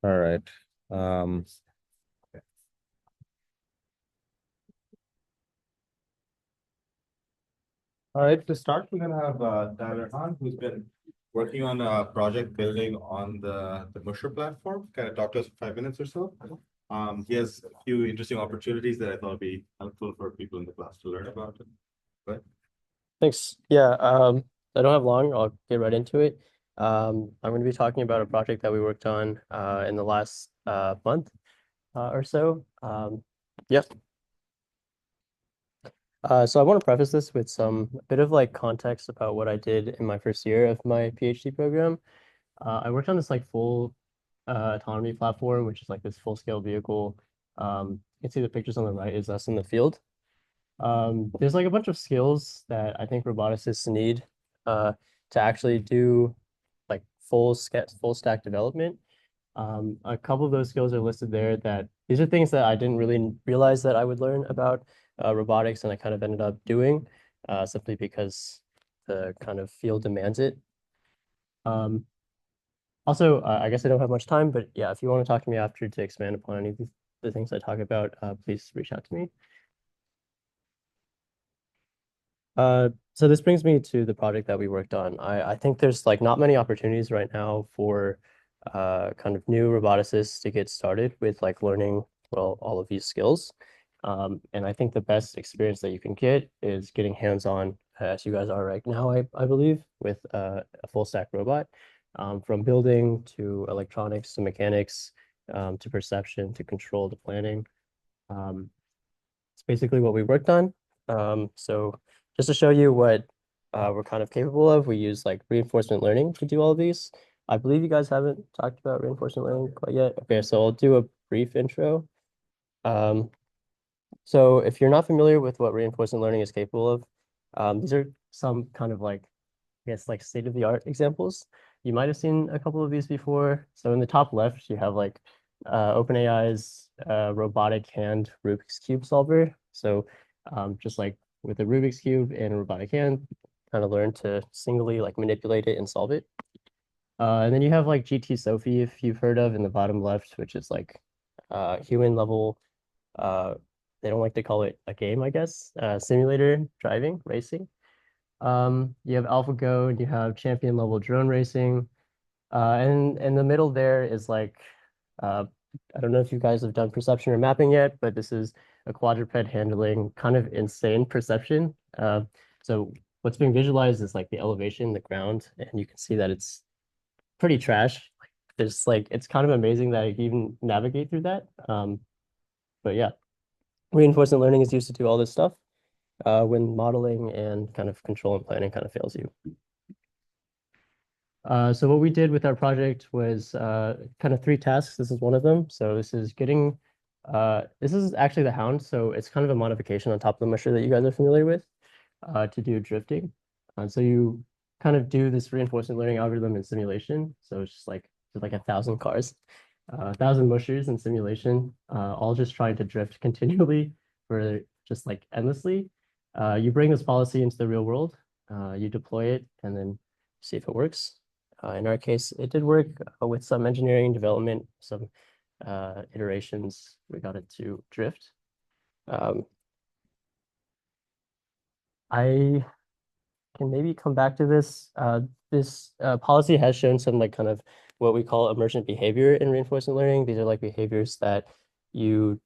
All right. Um, all right, to start, we're gonna have Tyler Hahn, who's been working on a project building on the Musher platform. Kind of talk to us for 5 minutes or so. He has a few interesting opportunities that I thought would be helpful for people in the class to learn about. But Thanks. Yeah, I don't have long. I'll get right into it. I'm going to be talking about a project that we worked on in the last month or so. Yep. So I want to preface this with some bit of like context about what I did in my first year of my PhD program. I worked on this like full autonomy platform, which is like this full scale vehicle. You can see the pictures on the right is us in the field. There's like a bunch of skills that I think roboticists need uh, to actually do like full stack development. A couple of those skills are listed there that these are things that I didn't really realize that I would learn about robotics, and I kind of ended up doing simply because the kind of field demands it. Um, Also, I guess I don't have much time, but yeah, if you want to talk to me after to expand upon any of the things I talk about, please reach out to me. So this brings me to the project that we worked on. I think there's like not many opportunities right now for kind of new roboticists to get started with like learning, well, all of these skills. And I think the best experience that you can get is getting hands-on, as you guys are right now, I believe, with a full stack robot, from building to electronics to mechanics, to perception to control to planning. Um, it's basically what we worked on. So just to show you what we're kind of capable of, we use like reinforcement learning to do all of these. I believe you guys haven't talked about reinforcement learning quite yet. Okay, so I'll do a brief intro. Um, so if you're not familiar with what reinforcement learning is capable of, these are some kind of like, I guess, like state-of-the-art examples. You might have seen a couple of these before. So in the top left, you have like OpenAI's robotic hand Rubik's Cube solver. So just like with a Rubik's Cube and a robotic hand, kind of learn to singly like manipulate it and solve it. And then you have like GT Sophie, if you've heard of, in the bottom left, which is like human level. Uh, they don't like to call it a game, I guess. Simulator driving, racing. You have AlphaGo and you have champion level drone racing. And in the middle there is like, uh, I don't know if you guys have done perception or mapping yet, but this is a quadruped handling kind of insane perception. So what's being visualized is like the elevation, the ground, and you can see that it's pretty trash. There's like, it's kind of amazing that I can even navigate through that. But yeah, reinforcement learning is used to do all this stuff when modeling and kind of control and planning kind of fails you. So what we did with our project was kind of three tasks. This is one of them. So this is actually the Hound. So it's kind of a modification on top of the musher that you guys are familiar with to do drifting. So you kind of do this reinforcement learning algorithm in simulation. So it's just like 1,000 cars, 1,000 mushers in simulation, all just trying to drift continually for just like endlessly. You bring this policy into the real world, you deploy it, and then see if it works. In our case, it did work with some engineering development, some iterations. We got it to drift. Um, I can maybe come back to this. This policy has shown some like kind of what we call emergent behavior in reinforcement learning. These are like behaviors that you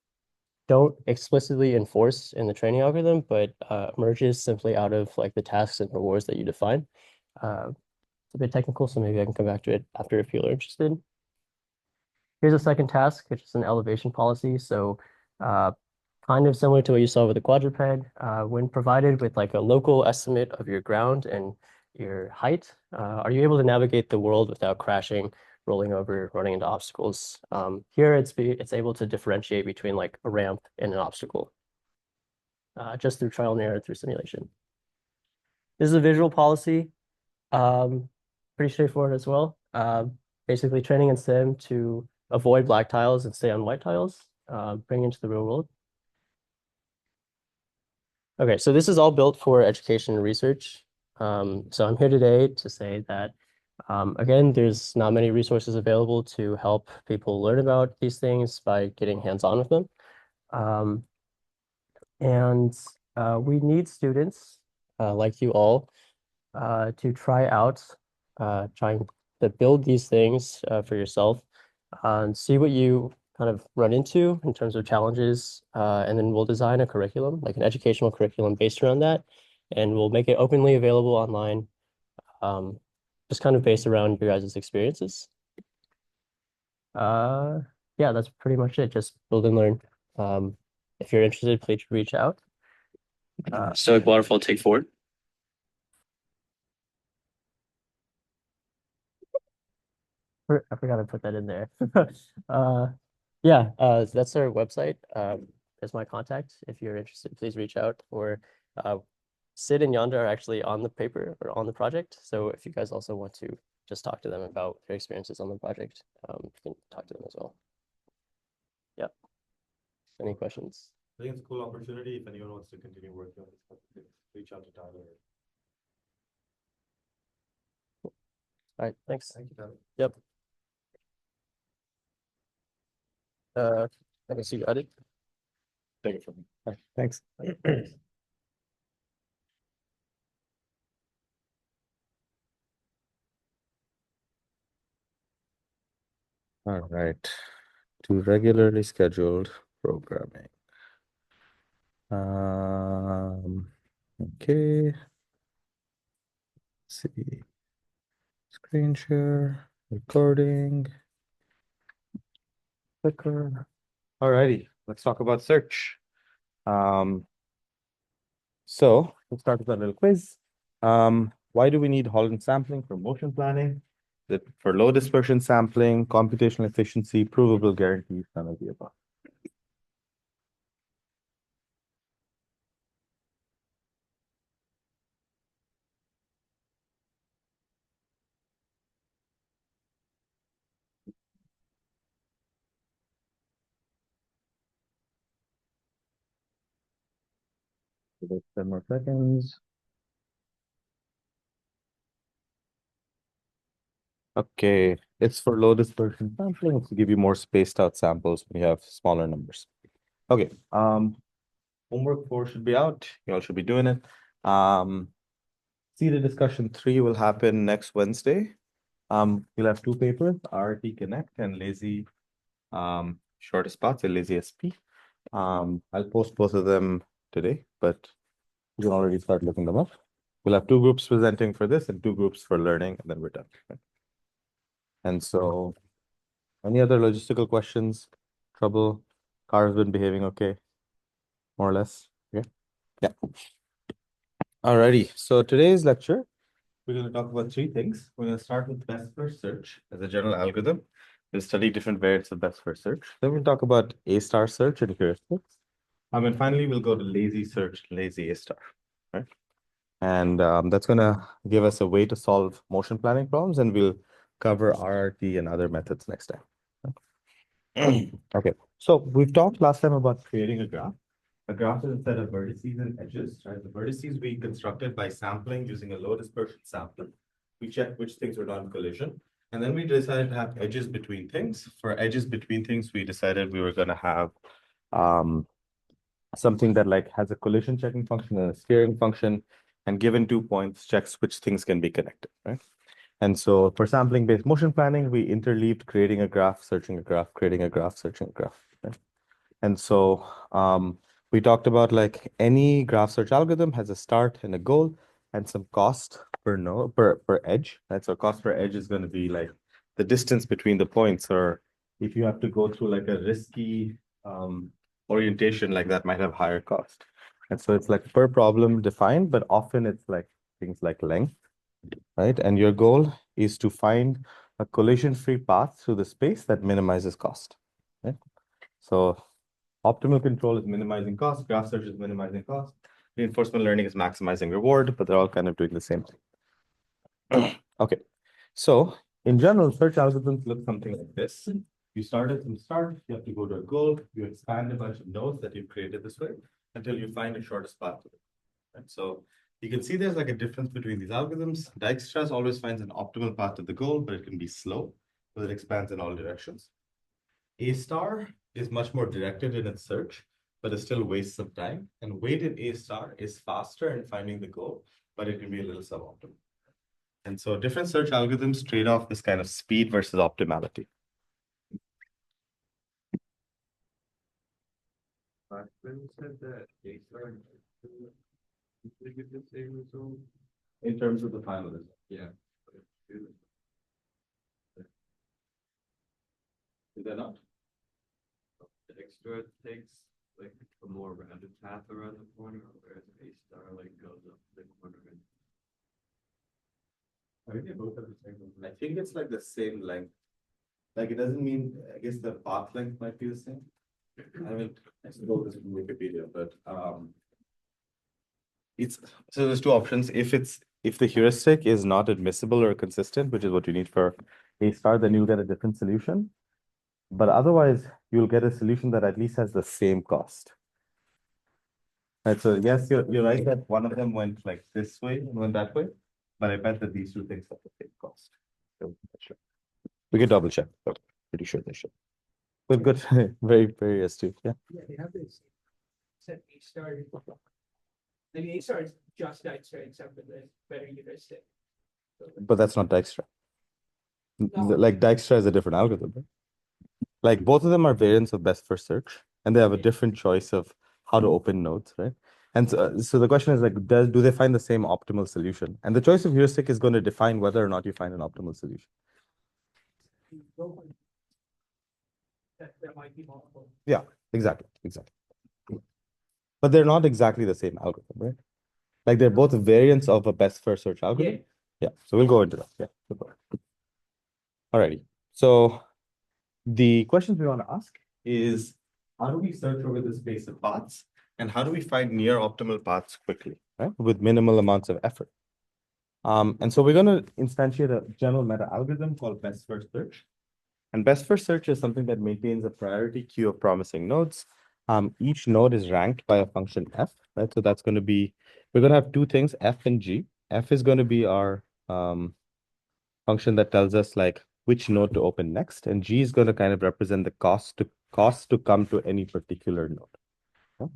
don't explicitly enforce in the training algorithm, but emerges simply out of like the tasks and rewards that you define. It's a bit technical, so maybe I can come back to it after if you're interested. Here's a second task, which is an elevation policy. So uh, kind of similar to what you saw with the quadruped, when provided with like a local estimate of your ground and your height, are you able to navigate the world without crashing, rolling over, running into obstacles? Here it's able to differentiate between like a ramp and an obstacle, just through trial and error through simulation. This is a visual policy. Um, Pretty straightforward as well. Basically training in sim to avoid black tiles and stay on white tiles, bring into the real world. Okay, so this is all built for education and research. So I'm here today to say that Again, there's not many resources available to help people learn about these things by getting hands-on with them. Um, and we need students like you all to trying to build these things for yourself and see what you kind of run into in terms of challenges. And then we'll design a curriculum, like an educational curriculum based around that. And we'll make it openly available online, um, just kind of based around your guys' experiences. Uh, yeah, that's pretty much it. Just build and learn. If you're interested, please reach out. Stoic Waterfall, take forward. I forgot to put that in there. Uh, yeah, that's our website. There's my contact. If you're interested, please reach out. Or Sid and Yonder are actually on the paper or on the project. So if you guys also want to just talk to them about their experiences on the project, you can talk to them as well. Yeah. Any questions? I think it's a cool opportunity. If anyone wants to continue working on this, reach out to Tyler. All right, thanks. Thank you, Tyler. Yep. I guess you got it. Take it from me. All right, thanks. All right. To regularly scheduled programming. Okay. Let's see. Screen share, recording. Clicker. Alrighty, let's talk about search. So let's start with a little quiz. Why do we need Holland sampling for motion planning? For low dispersion sampling, computational efficiency, provable guarantees, none of the above. Give it 10 more seconds. Okay, it's for low dispersion sampling. It's to give you more spaced out samples when you have smaller numbers. Okay, homework 4 should be out. You all should be doing it. Seated discussion 3 will happen next Wednesday. You'll have 2 papers, RT Connect and Lazy Shortest Paths, Lazy SP. I'll post both of them today, but you can already start looking them up. We'll have 2 groups presenting for this and 2 groups for learning, and then we're done. And so, any other logistical questions? Trouble? Car's been behaving okay? More or less? Okay. Yeah. Alrighty. So today's lecture, we're going to talk about 3 things. We're going to start with best first search as a general algorithm. We'll study different variants of best first search. Then we'll talk about A-star search and heuristics. And finally, we'll go to lazy search, lazy A-star, right? And that's going to give us a way to solve motion planning problems, and we'll cover RRT and other methods next time. Okay, so we've talked last time about creating a graph. A graph is a set of vertices and edges, right? The vertices we constructed by sampling using a low dispersion sampler. We checked which things were non-collision. And then we decided to have edges between things. For edges between things, we decided we were going to have something that like has a collision checking function and a steering function, and given 2 points, checks which things can be connected, right? And so for sampling-based motion planning, we interleaved creating a graph, searching a graph, creating a graph, searching a graph. Right? And so we talked about like any graph search algorithm has a start and a goal and some cost per node per edge. Right? So cost per edge is going to be like the distance between the points, or if you have to go through like a risky orientation, like that might have higher cost. And so it's like per problem defined, but often it's like things like length, right? And your goal is to find a collision-free path through the space that minimizes cost, right? So optimal control is minimizing cost, graph search is minimizing cost, reinforcement learning is maximizing reward, but they're all kind of doing the same thing. Okay, so in general, search algorithms look something like this. You start at some start, you have to go to a goal, you expand a bunch of nodes that you've created this way until you find the shortest path to it. Right? So You can see there's like a difference between these algorithms. Dijkstra always finds an optimal path to the goal, but it can be slow, so it expands in all directions. A star is much more directed in its search, but it still wastes some time. And weighted A star is faster in finding the goal, but it can be a little suboptimal. And so different search algorithms trade off this kind of speed versus optimality. When you said that A star they get the same result. In terms of the final result. Yeah. Is that not? The extra takes like a more rounded path around the corner, whereas A star like goes up the corner and I think they both have the same one. I think it's like the same length. Like it doesn't mean, I guess the path length might be the same. I suppose this from Wikipedia, but it's so there's two options. If the heuristic is not admissible or consistent, which is what you need for A star, then you'll get a different solution. But otherwise, you'll get a solution that at least has the same cost. Right, so yes, you're right that one of them went like this way and one that way, but I bet that these two things have the same cost. So, sure. We can double check, but pretty sure they should. But good, very, very astute, yeah. Yeah, they have this. Said A star. I mean, A star is just Dijkstra except with the better heuristic. But that's not Dijkstra. No. Like Dijkstra is a different algorithm, right? Like both of them are variants of best first search, and they have a different choice of how to open nodes, right? And so the question is like, do they find the same optimal solution? And the choice of heuristic is going to define whether or not you find an optimal solution. That might be multiple. Yeah, exactly. But they're not exactly the same algorithm, right? Like they're both variants of a best first search algorithm. Yeah, so we'll go into that. Yeah. Alrighty. So the questions we want to ask is, how do we search over the space of paths? And how do we find near optimal paths quickly, right? With minimal amounts of effort. And so we're going to instantiate a general meta algorithm called best first search. And best first search is something that maintains a priority queue of promising nodes. Each node is ranked by a function f, right? So that's going to be, we're going to have two things, f and g. F is going to be our function that tells us like which node to open next, and g is going to kind of represent the cost to come to any particular node.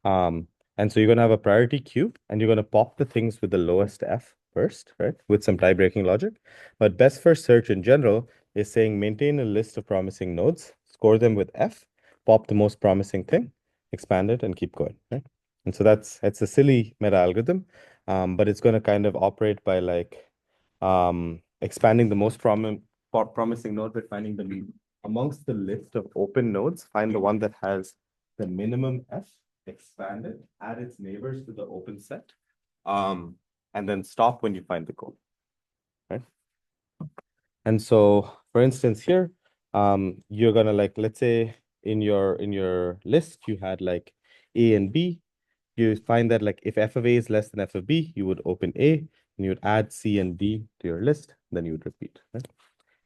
And so you're going to have a priority queue, and you're going to pop the things with the lowest f first, right? With some tie-breaking logic. But best first search in general is saying maintain a list of promising nodes, score them with f, pop the most promising thing, expand it, and keep going, right? And so it's a silly meta algorithm, but it's going to kind of operate by like expanding the most promising node by finding the amongst the list of open nodes, find the one that has the minimum f, expand it, add its neighbors to the open set, and then stop when you find the goal, right? And so, for instance, here, you're gonna like, let's say in your list, you had like A and B. You find that like if f of A is less than f of B, you would open A and you would add C and D to your list, then you would repeat, right?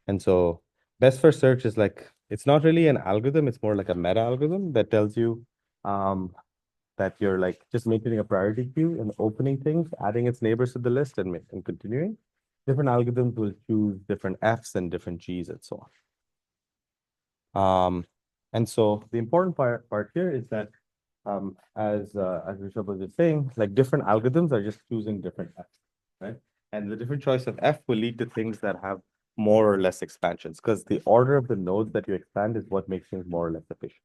And so best first search is like, it's not really an algorithm, it's more like a meta algorithm that tells you that you're like just maintaining a priority queue and opening things, adding its neighbors to the list and continuing. Different algorithms will choose different Fs and different Gs and so on. And so the important part here is that as Rishabh was just saying, like different algorithms are just choosing different Fs, right? And the different choice of F will lead to things that have more or less expansions, because the order of the nodes that you expand is what makes things more or less efficient.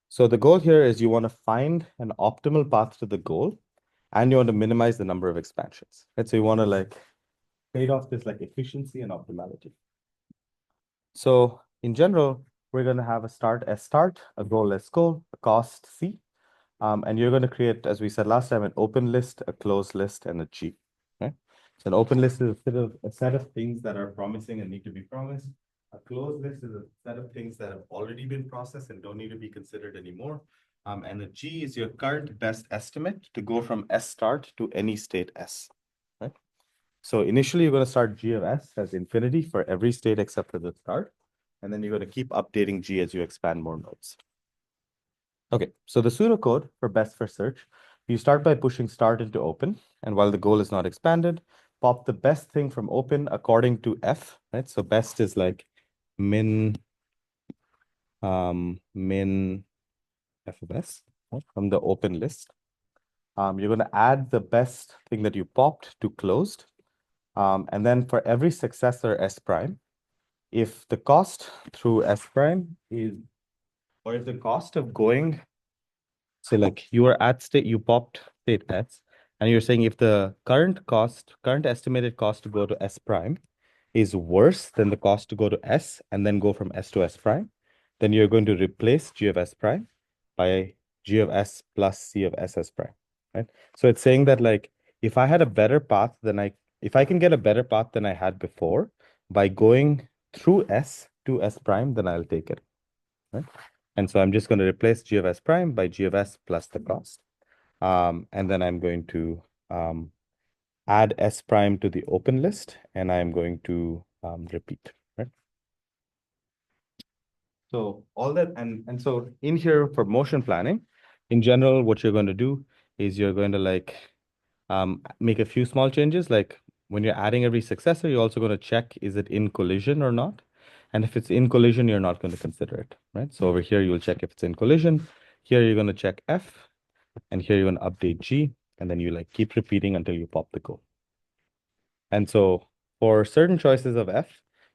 So the goal here is you want to find an optimal path to the goal, and you want to minimize the number of expansions, right? So you want to like trade off this like efficiency and optimality. So in general, we're going to have a start S start, a goal S goal, a cost C. And you're going to create, as we said last time, an open list, a closed list, and a G, right? So an open list is a set of things that are promising and need to be promised. A closed list is a set of things that have already been processed and don't need to be considered anymore. And a G is your current best estimate to go from S start to any state S, right? So initially, you're going to start G of S as infinity for every state except for the start. And then you're going to keep updating G as you expand more nodes. Okay, so the pseudocode for best first search You start by pushing start into open, and while the goal is not expanded, pop the best thing from open according to F, right? So best is like min F of S, right, from the open list. You're going to add the best thing that you popped to closed. And then for every successor S prime, if the cost through S prime is, or if the cost of going, say like you were at state, you popped state S, and you're saying if the current estimated cost to go to S prime is worse than the cost to go to S and then go from S to S prime, then you're going to replace G of S prime by G of S plus C of SS prime, right? So it's saying that like, if I had a better path if I can get a better path than I had before by going through S to S prime, then I'll take it, right? And so I'm just going to replace G of S prime by G of S plus the cost. And then I'm going to add S prime to the open list, and I'm going to repeat, right? So all that, and so in here for motion planning, in general, what you're going to do is you're going to like make a few small changes. Like when you're adding every successor, you're also going to check, is it in collision or not? And if it's in collision, you're not going to consider it, right? So over here, you'll check if it's in collision. Here, you're going to check F, and here you're going to update G, and then you like keep repeating until you pop the goal. And so for certain choices of F,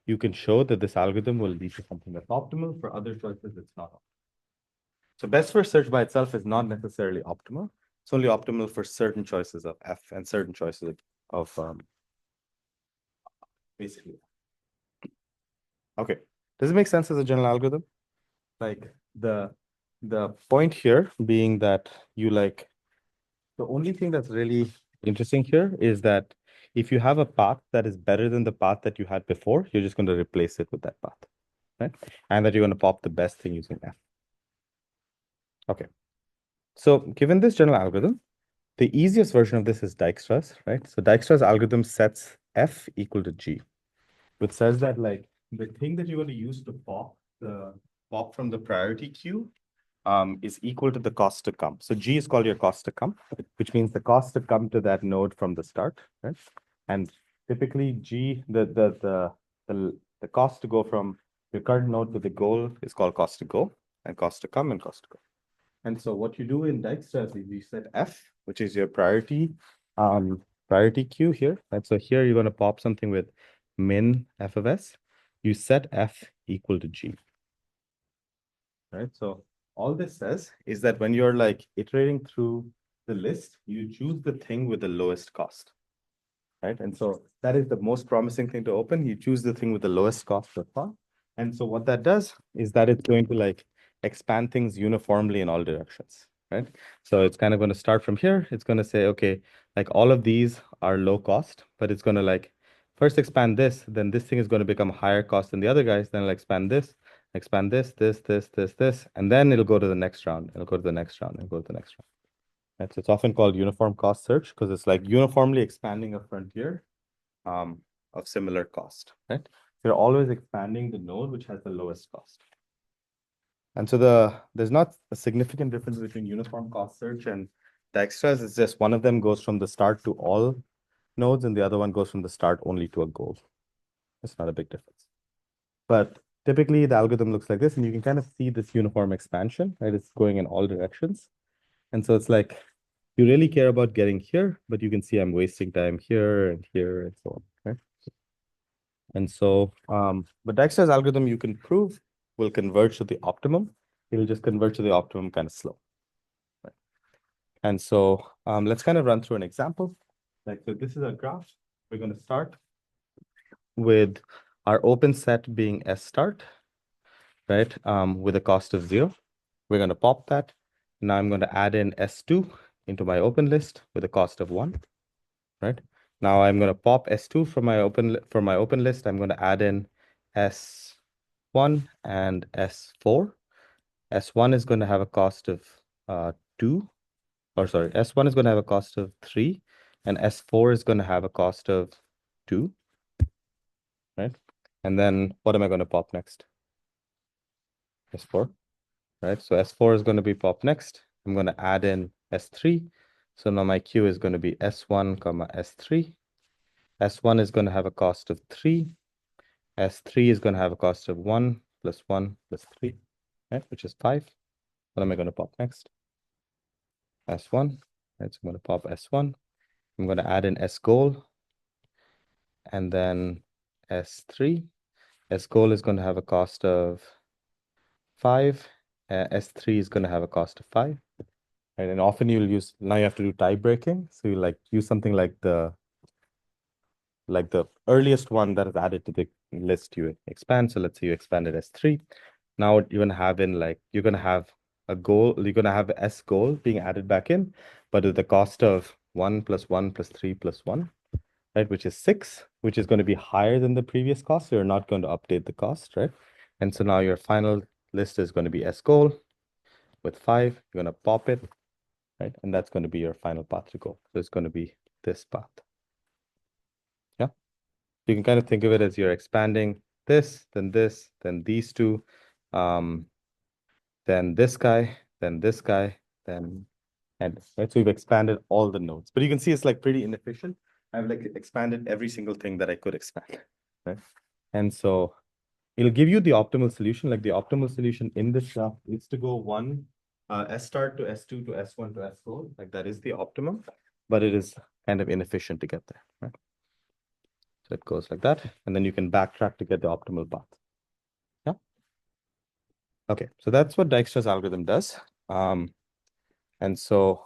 you can show that this algorithm will lead to something that's optimal. For other choices, it's not optimal. So best first search by itself is not necessarily optimal. It's only optimal for certain choices of F and certain choices of basically. Okay. Does it make sense as a general algorithm? Like the point here being that you like, the only thing that's really interesting here is that if you have a path that is better than the path that you had before, you're just going to replace it with that path, right? And that you're going to pop the best thing using F. Okay. So given this general algorithm, the easiest version of this is Dijkstra's, right? So Dijkstra's algorithm sets F equal to G, which says that like the thing that you're going to use to pop from the priority queue is equal to the cost to come. So G is called your cost to come, which means the cost to come to that node from the start, right? And typically G, the cost to go from your current node to the goal is called cost to go, and cost to come and cost to go. And so what you do in Dijkstra's is you set F, which is your priority queue here, right? So here you're going to pop something with min F of S. You set F equal to G, right? So all this says is that when you're like iterating through the list, you choose the thing with the lowest cost, right? And so that is the most promising thing to open. You choose the thing with the lowest cost so far. And so what that does is that it's going to like expand things uniformly in all directions, right? So it's kind of going to start from here. It's going to say, okay, like all of these are low cost, but it's going to like first expand this, then this thing is going to become higher cost than the other guys. Then it'll expand this, this, and then it'll go to the next round. It'll go to the next round and go to the next round. Right? So it's often called uniform cost search because it's like uniformly expanding a frontier of similar cost, right? You're always expanding the node which has the lowest cost. And so there's not a significant difference between uniform cost search and Dijkstra's. It's just one of them goes from the start to all nodes and the other one goes from the start only to a goal. It's not a big difference. But typically the algorithm looks like this, and you can kind of see this uniform expansion, right? It's going in all directions. And so it's like, you really care about getting here, but you can see I'm wasting time here and so on, right? And so, but Dijkstra's algorithm you can prove will converge to the optimum. It'll just converge to the optimum kind of slow. Right? And so let's kind of run through an example. Like, so this is a graph. We're going to start with our open set being S start, right? With a cost of 0. We're going to pop that. Now I'm going to add in S2 into my open list with a cost of 1, right? Now I'm going to pop S2 from my open list. I'm going to add in S1 and S4. S1 is going to have a cost of 2, or sorry, S1 is going to have a cost of 3, and S4 is going to have a cost of 2, right? And then what am I going to pop next? S4, right? So S4 is going to be popped next. I'm going to add in S3. So now my Q is going to be S1, comma S3. S1 is going to have a cost of 3. S3 is going to have a cost of 1 plus 1 plus 3, right, which is 5. What am I going to pop next? S1, right, so I'm going to pop S1. I'm going to add in S goal and then S3. S goal is going to have a cost of 5. S3 is going to have a cost of 5. Right? And often you'll use, now you have to do tie breaking. So you like use something like the earliest one that is added to the list you expand. So let's say you expanded S3. Now you're going to have in like, you're going to have a goal, you're going to have S goal being added back in, but at the cost of 1 plus 1 plus 3 plus 1, right, which is 6, which is going to be higher than the previous cost. So you're not going to update the cost, right? And so now your final list is going to be S goal with 5. You're going to pop it, right? And that's going to be your final path to goal. So it's going to be this path. Yeah. You can kind of think of it as you're expanding this, then these two, then this guy, then this guy, then, and right. So we've expanded all the nodes, but you can see it's like pretty inefficient. I've like expanded every single thing that I could expand, right? And so it'll give you the optimal solution. Like the optimal solution in this graph is to go one S start to S2 to S1 to S goal. Like that is the optimum, but it is kind of inefficient to get there, right? So it goes like that, and then you can backtrack to get the optimal path. Yeah. Okay, so that's what Dijkstra's algorithm does. And so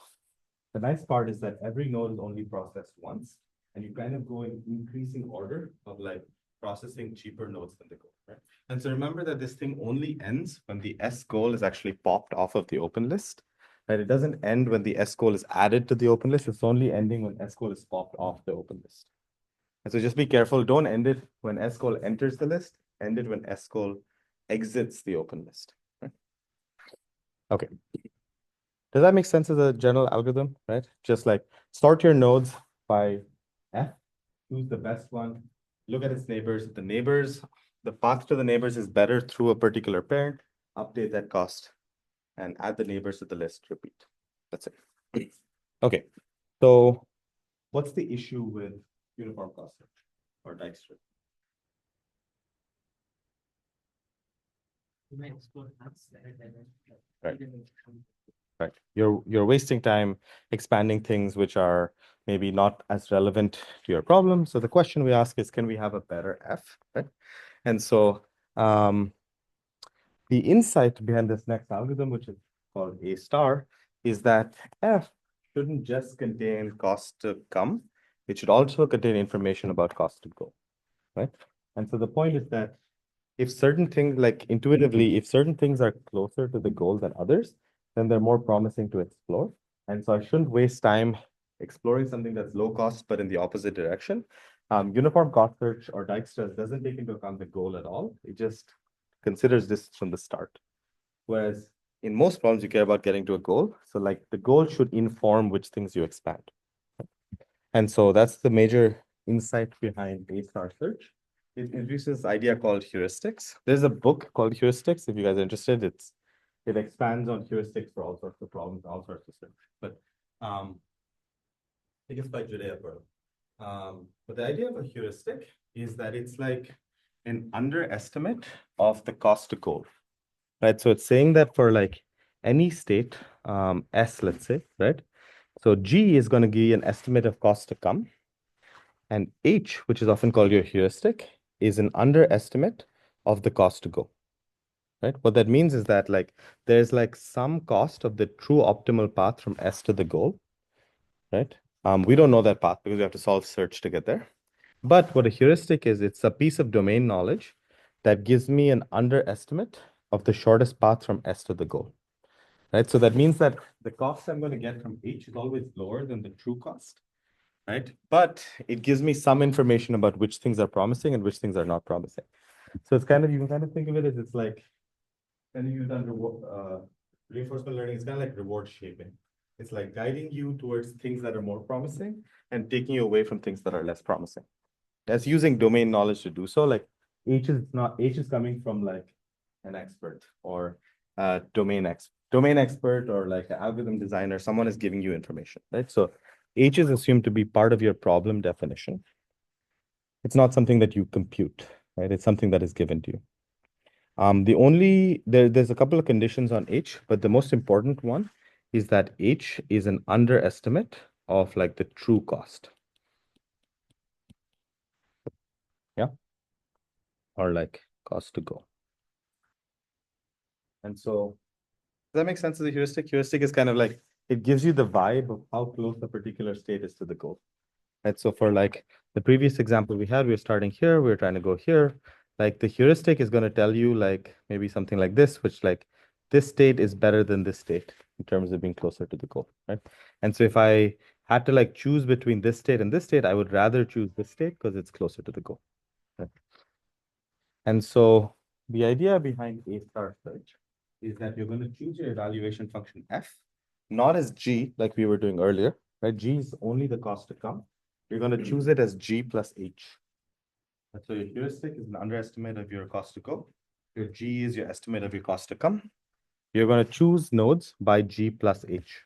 the nice part is that every node is only processed once, and you kind of go in increasing order of like processing cheaper nodes than the goal, right? And so remember that this thing only ends when the S goal is actually popped off of the open list, right? It doesn't end when the S goal is added to the open list. It's only ending when S goal is popped off the open list. And so just be careful. Don't end it when S goal enters the list. End it when S goal exits the open list. Right? Okay. Does that make sense as a general algorithm, right? Just like start your nodes by F, choose the best one, look at its neighbors. The path to the neighbors is better through a particular parent, update that cost, and add the neighbors to the list, repeat. That's it. Okay, so what's the issue with uniform cost search or Dijkstra? You might explore that's better than Right. Right. You're wasting time expanding things which are maybe not as relevant to your problem. So the question we ask is, can we have a better F? Right? And so the insight behind this next algorithm, which is called A star, is that F shouldn't just contain cost to come. It should also contain information about cost to go. Right. And so the point is that if certain things, like intuitively, if certain things are closer to the goal than others, then they're more promising to explore. And so I shouldn't waste time exploring something that's low cost, but in the opposite direction. Uniform cost search or Dijkstra doesn't take into account the goal at all. It just considers this from the start. Whereas in most problems, you care about getting to a goal. So like the goal should inform which things you expand. And so that's the major insight behind A-star search. It introduces this idea called heuristics. There's a book called Heuristics. If you guys are interested, it expands on heuristics for all sorts of problems, all sorts of search. But I think it's by Judea Pearl. But the idea of a heuristic is that it's like an underestimate of the cost to goal, right? So it's saying that for like any state, S, let's say, right? So G is going to give you an estimate of cost to come. And H, which is often called your heuristic, is an underestimate of the cost to go, right? What that means is that like there's like some cost of the true optimal path from S to the goal, right? We don't know that path because we have to solve search to get there. But what a heuristic is, it's a piece of domain knowledge that gives me an underestimate of the shortest path from S to the goal, right? So that means that the cost I'm going to get from H is always lower than the true cost, right? But it gives me some information about which things are promising and which things are not promising. So it's kind of, you can kind of think of it as it's like, and you've done reinforcement learning, it's kind of like reward shaping. It's like guiding you towards things that are more promising and taking you away from things that are less promising. That's using domain knowledge to do so. Like H is coming from like an expert, or domain expert or like an algorithm designer, someone is giving you information, right? So H is assumed to be part of your problem definition. It's not something that you compute, right? It's something that is given to you. There's a couple of conditions on H, but the most important one is that H is an underestimate of like the true cost. Yeah. Or like cost to go. And so does that make sense as a heuristic? Heuristic is kind of like, it gives you the vibe of how close a particular state is to the goal. Right. So for like the previous example we had, we're starting here, we're trying to go here. Like the heuristic is going to tell you like maybe something like this, which like this state is better than this state in terms of being closer to the goal, right? And so if I had to like choose between this state and this state, I would rather choose this state because it's closer to the goal. Right? And so the idea behind A star search is that you're going to choose your evaluation function F, not as G like we were doing earlier, right? G is only the cost to come. You're going to choose it as G plus H. So your heuristic is an underestimate of your cost to go. Your G is your estimate of your cost to come. You're going to choose nodes by G plus H.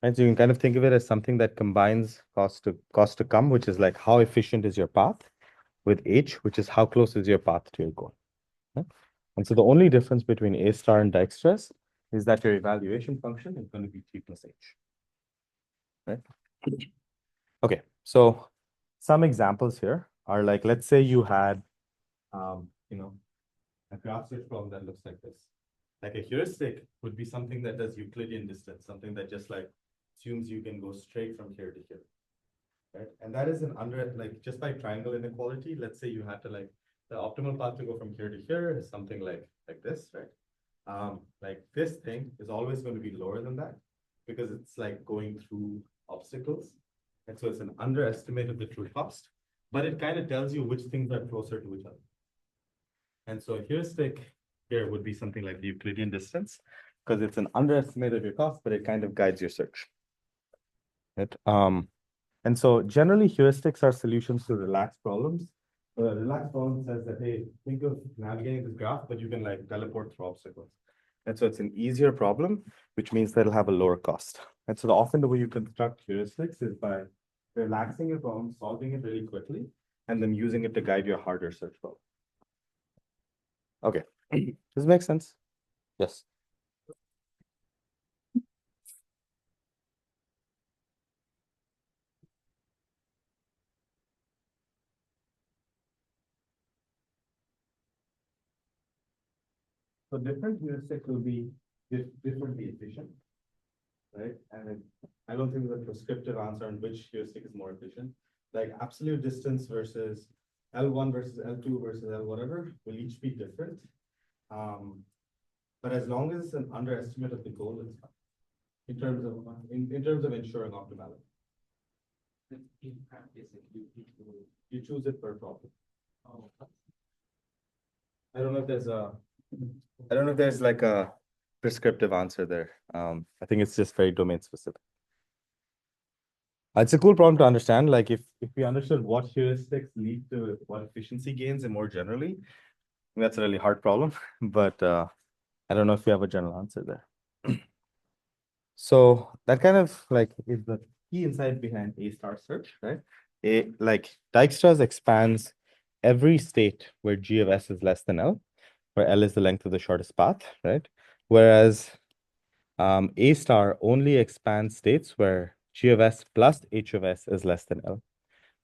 And so you can kind of think of it as something that combines cost to come, which is like how efficient is your path, with H, which is how close is your path to your goal. Right? And so the only difference between A star and Dijkstra's is that your evaluation function is going to be G plus H. Right? Okay, so some examples here are like, let's say you had, a graph search problem that looks like this. Like a heuristic would be something that does Euclidean distance, something that just like assumes you can go straight from here to here. Right? And that is an like just by triangle inequality, let's say you had to like the optimal path to go from here to here is something like this, right? Like this thing is always going to be lower than that because it's like going through obstacles. And so it's an underestimate of the true cost, but it kind of tells you which things are closer to each other. And so a heuristic here would be something like the Euclidean distance because it's an underestimate of your cost, but it kind of guides your search. Right? And so generally heuristics are solutions to relaxed problems. Relaxed problem says that, hey, think of navigating this graph, but you can like teleport through obstacles. And so it's an easier problem, which means that it'll have a lower cost. And so often the way you construct heuristics is by relaxing your problem, solving it really quickly, and then using it to guide your harder search problem. Okay, does this make sense? Yes. So different heuristics will be differently efficient, right? And I don't think there's a prescriptive answer on which heuristic is more efficient. Like absolute distance versus L1 versus L2 versus L whatever will each be different. But as long as it's an underestimate of the goal, it's fine. In terms of ensuring optimality. In practice, if You choose it per problem. I don't know if there's like a prescriptive answer there. I think it's just very domain specific. It's a cool problem to understand. Like if we understood what heuristics lead to what efficiency gains and more generally, that's a really hard problem. But I don't know if we have a general answer there. So that kind of like is the key insight behind A star search, right? Like Dijkstra's expands every state where G of S is less than L, where L is the length of the shortest path, right? Whereas A star only expands states where G of S plus H of S is less than L,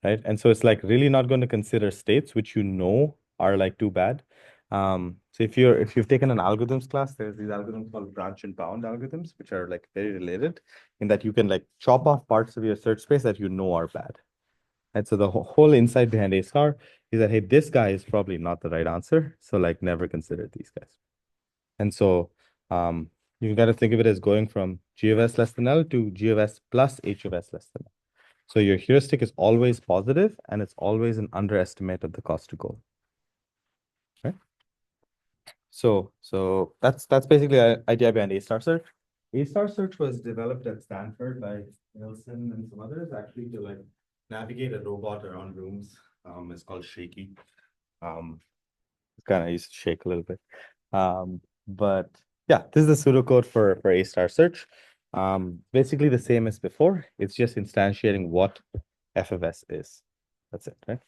right? And so it's like really not going to consider states which you know are like too bad. So if you've taken an algorithms class, there's these algorithms called branch and bound algorithms, which are like very related in that you can like chop off parts of your search space that you know are bad. And so the whole insight behind A star is that, hey, this guy is probably not the right answer. So like never consider these guys. And so you can kind of think of it as going from G of S less than L to G of S plus H of S less than L. So your heuristic is always positive and it's always an underestimate of the cost to goal. Right? So that's basically the idea behind A star search. A star search was developed at Stanford by Nielsen and some others actually to like navigate a robot around rooms. It's called Shaky. It's kind of used to shake a little bit. But Yeah, this is the pseudocode for A-star search. Basically the same as before. It's just instantiating what f of s is. That's it, right?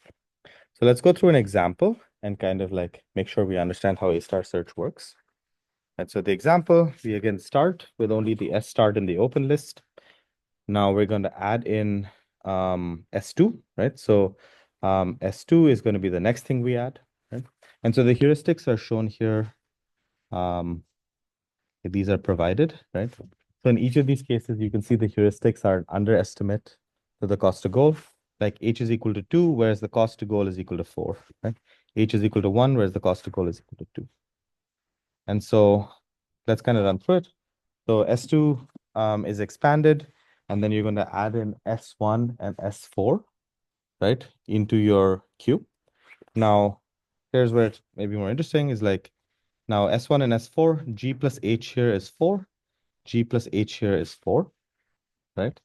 So let's go through an example and kind of like make sure we understand how A-star search works. And so the example, we again start with only the S start in the open list. Now we're going to add in S2, right? So S2 is going to be the next thing we add, right? And so the heuristics are shown here. These are provided, right? So in each of these cases, you can see the heuristics are an underestimate to the cost to goal. Like h is equal to 2, whereas the cost to goal is equal to 4, right? H is equal to 1, whereas the cost to goal is equal to 2. And so let's kind of run through it. So S2 is expanded, and then you're going to add in S1 and S4, right, into your queue. Now, here's where it may be more interesting is like, now S1 and S4, G plus H here is 4, G plus H here is 4, right?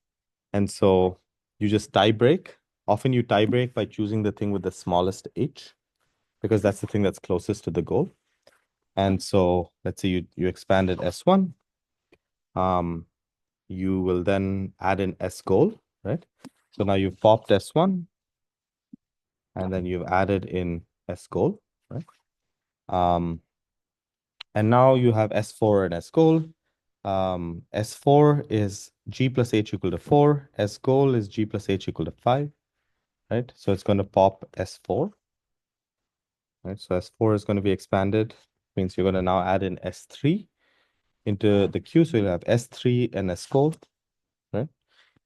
And so you just tie break. Often you tie break by choosing the thing with the smallest H, because that's the thing that's closest to the goal. And so let's say you expanded S1. You will then add in S goal, right? So now you've popped S1, and then you've added in S goal, right? And now you have S4 and S goal. S4 is G plus H equal to 4. S goal is G plus H equal to 5, right? So it's going to pop S4, right? So S4 is going to be expanded, means you're going to now add in S3 into the queue. So you'll have S3 and S goal, right?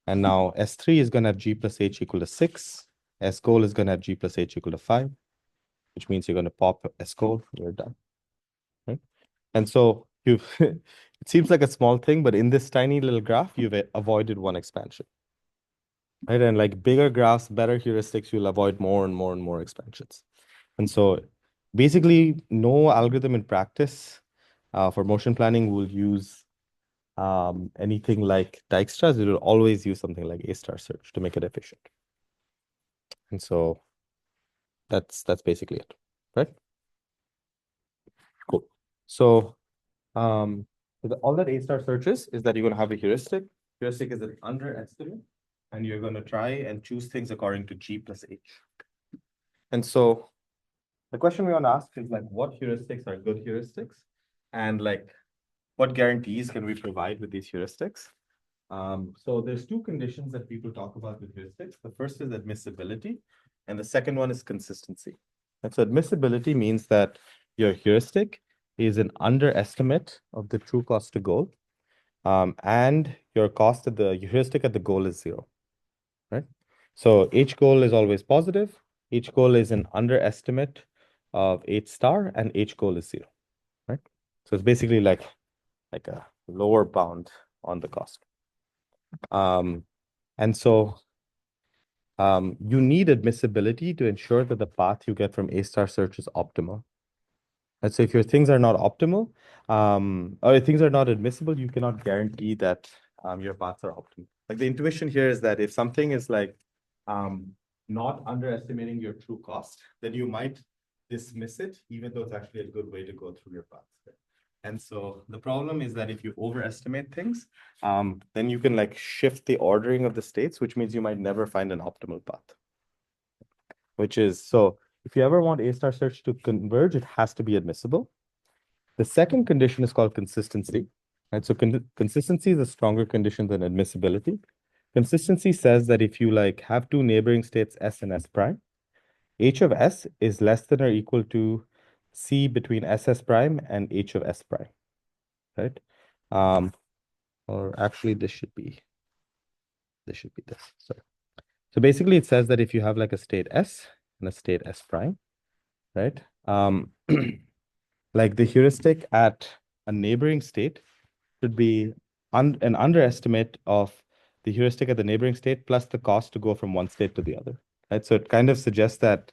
And now S3 is going to have G plus H equal to 6. S goal is going to have G plus H equal to 5, which means you're going to pop S goal, you're done, right? And so you've, it seems like a small thing, but in this tiny little graph, you've avoided one expansion, right? And like bigger graphs, better heuristics, you'll avoid more and more and more expansions. And so basically no algorithm in practice for motion planning will use anything like Dijkstra's. It will always use something like A-star search to make it efficient. And so that's basically it, right? Cool. So all that A-star searches is that you're going to have a heuristic. Heuristic is an underestimate, and you're going to try and choose things according to G plus H. And so the question we want to ask is like, what heuristics are good heuristics? And like, what guarantees can we provide with these heuristics? So there's two conditions that people talk about with heuristics. The first is admissibility, and the second one is consistency. And so admissibility means that your heuristic is an underestimate of the true cost to goal, and your cost at the heuristic at the goal is 0, right? So H goal is always positive. H goal is an underestimate of H star, and H goal is 0, right? So it's basically like a lower bound on the cost. And so you need admissibility to ensure that the path you get from A-star search is optimal. And so if your things are not optimal, or if things are not admissible, you cannot guarantee that your paths are optimal. Like the intuition here is that if something is like not underestimating your true cost, then you might dismiss it, even though it's actually a good way to go through your paths. And so the problem is that if you overestimate things, then you can like shift the ordering of the states, which means you might never find an optimal path. Which is, so if you ever want A-star search to converge, it has to be admissible. The second condition is called consistency, right? So consistency is a stronger condition than admissibility. Consistency says that if you like have two neighboring states S and S prime, H of S is less than or equal to C between SS prime and H of S prime, right? Or actually this should be this. Sorry. So basically it says that if you have like a state S and a state S prime, right? Like the heuristic at a neighboring state should be an underestimate of the heuristic at the neighboring state plus the cost to go from one state to the other, right? So it kind of suggests that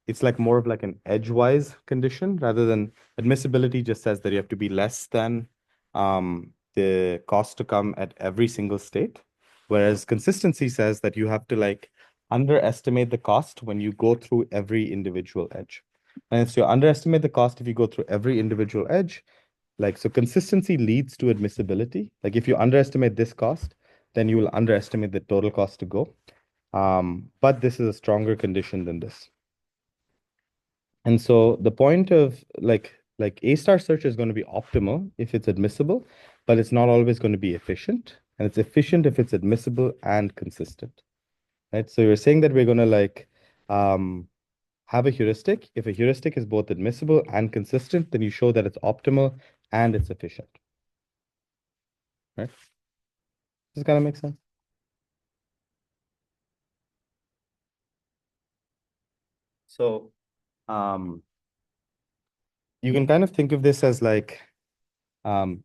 it's like more of like an edgewise condition rather than admissibility just says that you have to be less than the cost to come at every single state, whereas consistency says that you have to like underestimate the cost when you go through every individual edge. And if you underestimate the cost if you go through every individual edge, like, so consistency leads to admissibility. Like if you underestimate this cost, then you will underestimate the total cost to go. But this is a stronger condition than this. And so the point of like A-star search is going to be optimal if it's admissible, but it's not always going to be efficient. And it's efficient if it's admissible and consistent. Right. So you're saying that we're going to like have a heuristic. If a heuristic is both admissible and consistent, then you show that it's optimal and it's efficient. Right? Does this kind of make sense? So you can kind of think of this as like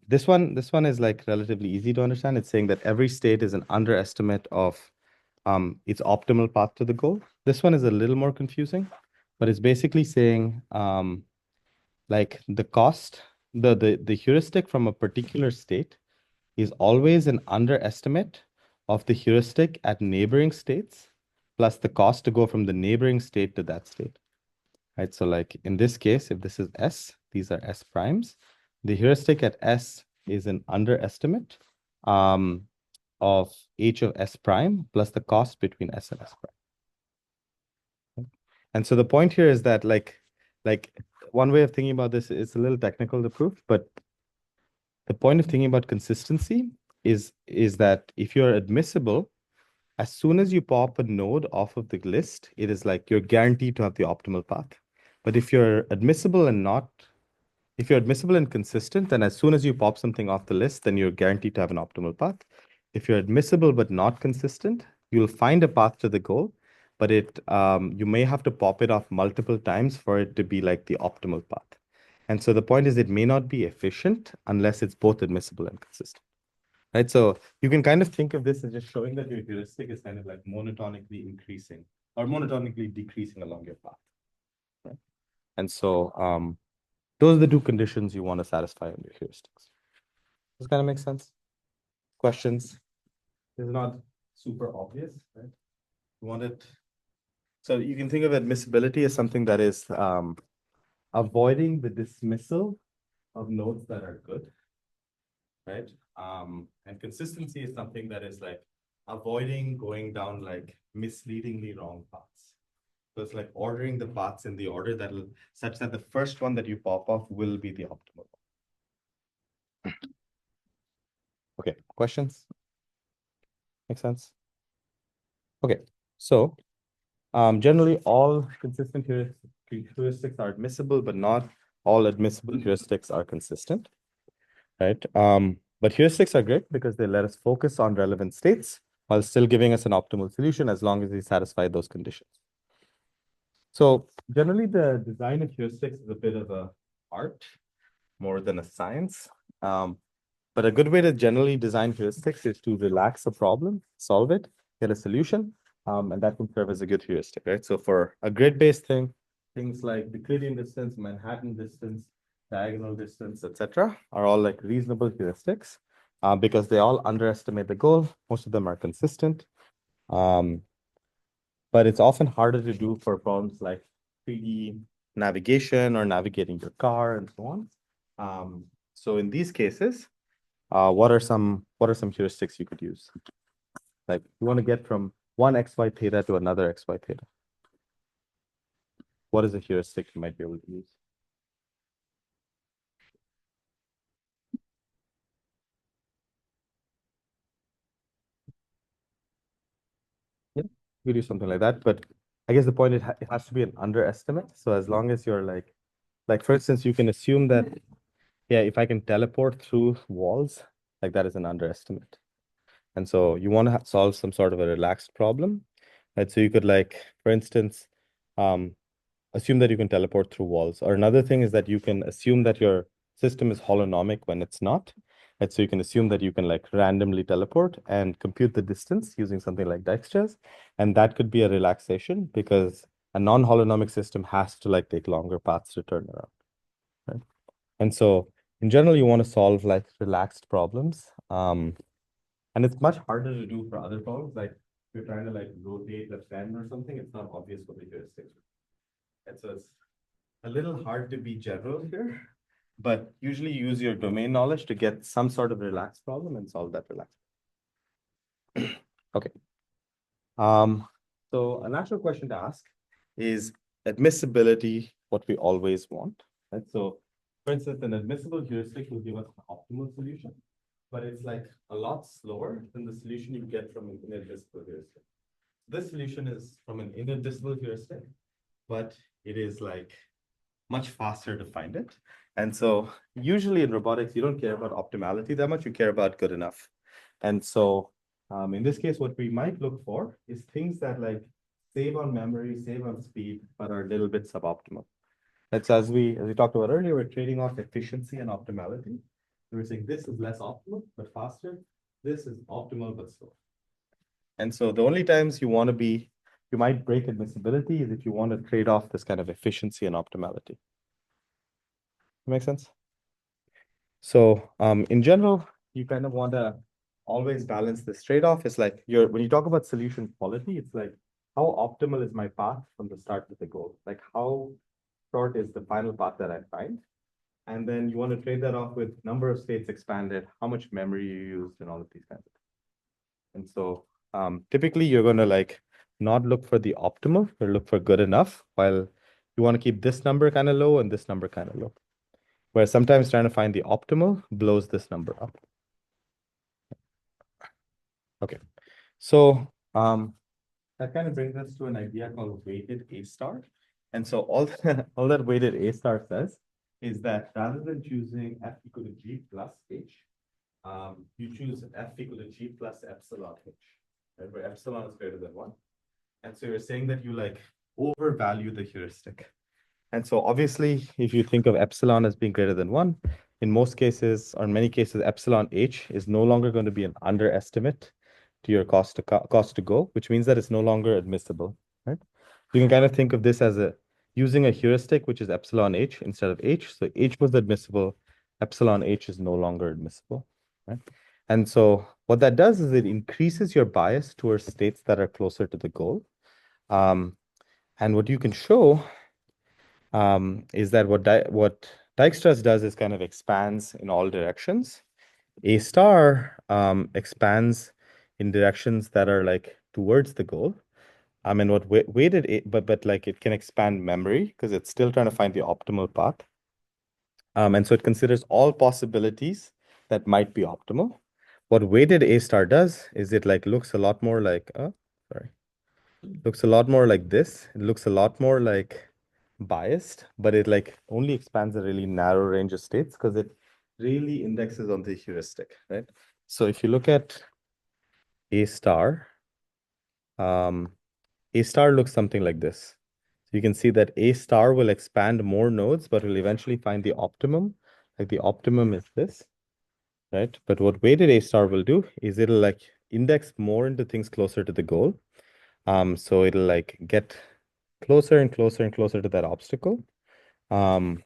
this one is like relatively easy to understand. It's saying that every state is an underestimate of its optimal path to the goal. This one is a little more confusing, but it's basically saying like the cost, the heuristic from a particular state is always an underestimate of the heuristic at neighboring states plus the cost to go from the neighboring state to that state. Right? So like in this case, if this is S, these are S primes. The heuristic at S is an underestimate of H of S prime plus the cost between S and S prime. And so the point here is that like one way of thinking about this is a little technical to prove, but the point of thinking about consistency is that if you're admissible, as soon as you pop a node off of the list, it is like you're guaranteed to have the optimal path. But if you're admissible and consistent, then as soon as you pop something off the list, then you're guaranteed to have an optimal path. If you're admissible but not consistent, you'll find a path to the goal, but you may have to pop it off multiple times for it to be like the optimal path. And so the point is it may not be efficient unless it's both admissible and consistent. Right. So you can kind of think of this as just showing that your heuristic is kind of like monotonically increasing or monotonically decreasing along your path. Right. And so those are the two conditions you want to satisfy on your heuristics. Does kind of make sense? Questions? This is not super obvious, right? You want it. So you can think of admissibility as something that is avoiding the dismissal of nodes that are good, right? And consistency is something that is like avoiding going down like misleadingly wrong paths. So it's like ordering the paths in the order that'll such that the first one that you pop off will be the optimal one. Okay, questions? Make sense? Okay, so generally all consistent heuristics are admissible, but not all admissible heuristics are consistent, right? But heuristics are great because they let us focus on relevant states while still giving us an optimal solution as long as we satisfy those conditions. So generally the design of heuristics is a bit of a art more than a science. But a good way to generally design heuristics is to relax a problem, solve it, get a solution, and that can serve as a good heuristic, right? So for a grid-based thing, things like Euclidean distance, Manhattan distance, diagonal distance, etc., are all like reasonable heuristics because they all underestimate the goal. Most of them are consistent. But it's often harder to do for problems like 3D navigation or navigating your car and so on. So in these cases, what are some heuristics you could use? Like you want to get from one XY theta to another XY theta. What is a heuristic you might be able to use? Yeah, you could do something like that. But I guess the point it has to be an underestimate. So as long as you're like for instance, you can assume that yeah, if I can teleport through walls, like that is an underestimate. And so you want to solve some sort of a relaxed problem, right? So you could like, for instance, assume that you can teleport through walls. Or another thing is that you can assume that your system is holonomic when it's not. Right? So you can assume that you can like randomly teleport and compute the distance using something like Dijkstra's. And that could be a relaxation because a non-holonomic system has to like take longer paths to turn around. Right? And so in general, you want to solve like relaxed problems. And it's much harder to do for other problems. Like if you're trying to like rotate a pen or something, it's not obvious what the heuristics are. And so it's a little hard to be general here, but usually use your domain knowledge to get some sort of relaxed problem and solve that relaxed. Okay. So a natural question to ask is admissibility what we always want, right? So for instance, an admissible heuristic will give us an optimal solution, but it's like a lot slower than the solution you get from an inadmissible heuristic. This solution is from an inadmissible heuristic, but it is like much faster to find it. And so usually in robotics, you don't care about optimality that much, you care about good enough. And so in this case, what we might look for is things that like save on memory, save on speed, but are a little bit suboptimal. That's as we talked about earlier, we're trading off efficiency and optimality. We're saying this is less optimal, but faster. This is optimal, but slow. And so the only times you might break admissibility is if you want to trade off this kind of efficiency and optimality. Make sense? So in general, you kind of want to always balance this trade-off. It's like when you talk about solution quality, it's like how optimal is my path from the start to the goal? Like how short is the final path that I find? And then you want to trade that off with number of states expanded, how much memory you used, and all of these kinds of things. And so typically you're going to like not look for the optimal, or look for good enough, while you want to keep this number kind of low and this number kind of low. Where sometimes trying to find the optimal blows this number up. Okay, so that kind of brings us to an idea called weighted A star. And so all that weighted A star says is that rather than choosing F equal to G plus H, you choose F equal to G plus epsilon H, right, where epsilon is greater than 1. And so you're saying that you like overvalue the heuristic. And so obviously, if you think of epsilon as being greater than 1, in most cases, or in many cases, epsilon H is no longer going to be an underestimate to your cost to go, which means that it's no longer admissible, right? You can kind of think of this as using a heuristic, which is epsilon H instead of H. So H was admissible, epsilon H is no longer admissible, right? And so what that does is it increases your bias towards states that are closer to the goal. And what you can show is that what Dijkstra's does is kind of expands in all directions. A star expands in directions that are like towards the goal. And what weighted A, but like it can expand memory because it's still trying to find the optimal path. And so it considers all possibilities that might be optimal. What weighted A star does is it like looks a lot more like looks a lot more like this. It looks a lot more like biased, but it like only expands a really narrow range of states because it really indexes on the heuristic, right? So if you look at A star looks something like this. So you can see that A star will expand more nodes, but will eventually find the optimum. Like the optimum is this, right? But what weighted A star will do is it'll like index more into things closer to the goal. So it'll like get closer and closer and closer to that obstacle. And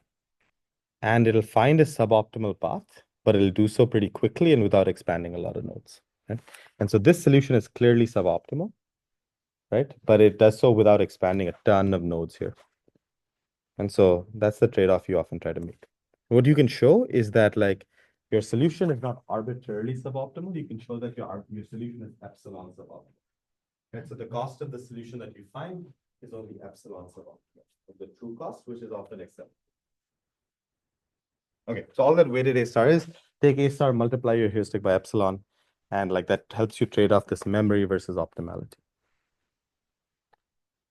it'll find a suboptimal path, but it'll do so pretty quickly and without expanding a lot of nodes, right? And so this solution is clearly suboptimal, right? But it does so without expanding a ton of nodes here. And so that's the trade-off you often try to make. What you can show is that like your solution is not arbitrarily suboptimal. You can show that your solution is epsilon suboptimal. Right? So the cost of the solution that you find is only epsilon suboptimal. The true cost, which is often accepted. Okay, so all that weighted A star is take A star, multiply your heuristic by epsilon, and like that helps you trade off this memory versus optimality.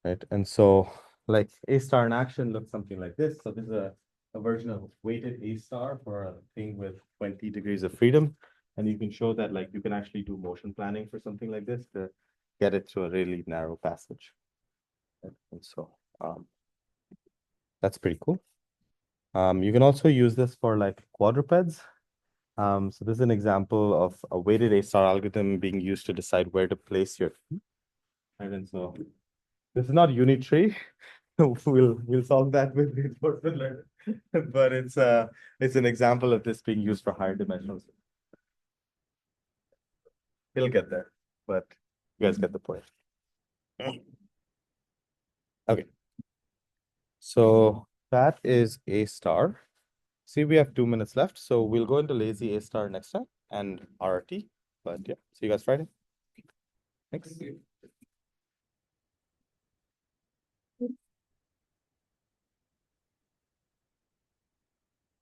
Right, and so like A star in action looks something like this. So this is a version of weighted A star for a thing with 20 degrees of freedom. And you can show that like you can actually do motion planning for something like this to get it to a really narrow passage. And so that's pretty cool. You can also use this for like quadrupeds. So this is an example of a weighted A star algorithm being used to decide where to place your feet. And so this is not unitary. We'll solve that with reinforcement learning. But it's an example of this being used for higher dimensionals. It'll get there, but you guys get the point. Okay. So that is A star. See, we have 2 minutes left, so we'll go into lazy A star next time and RRT. But yeah, see you guys Friday. Thanks.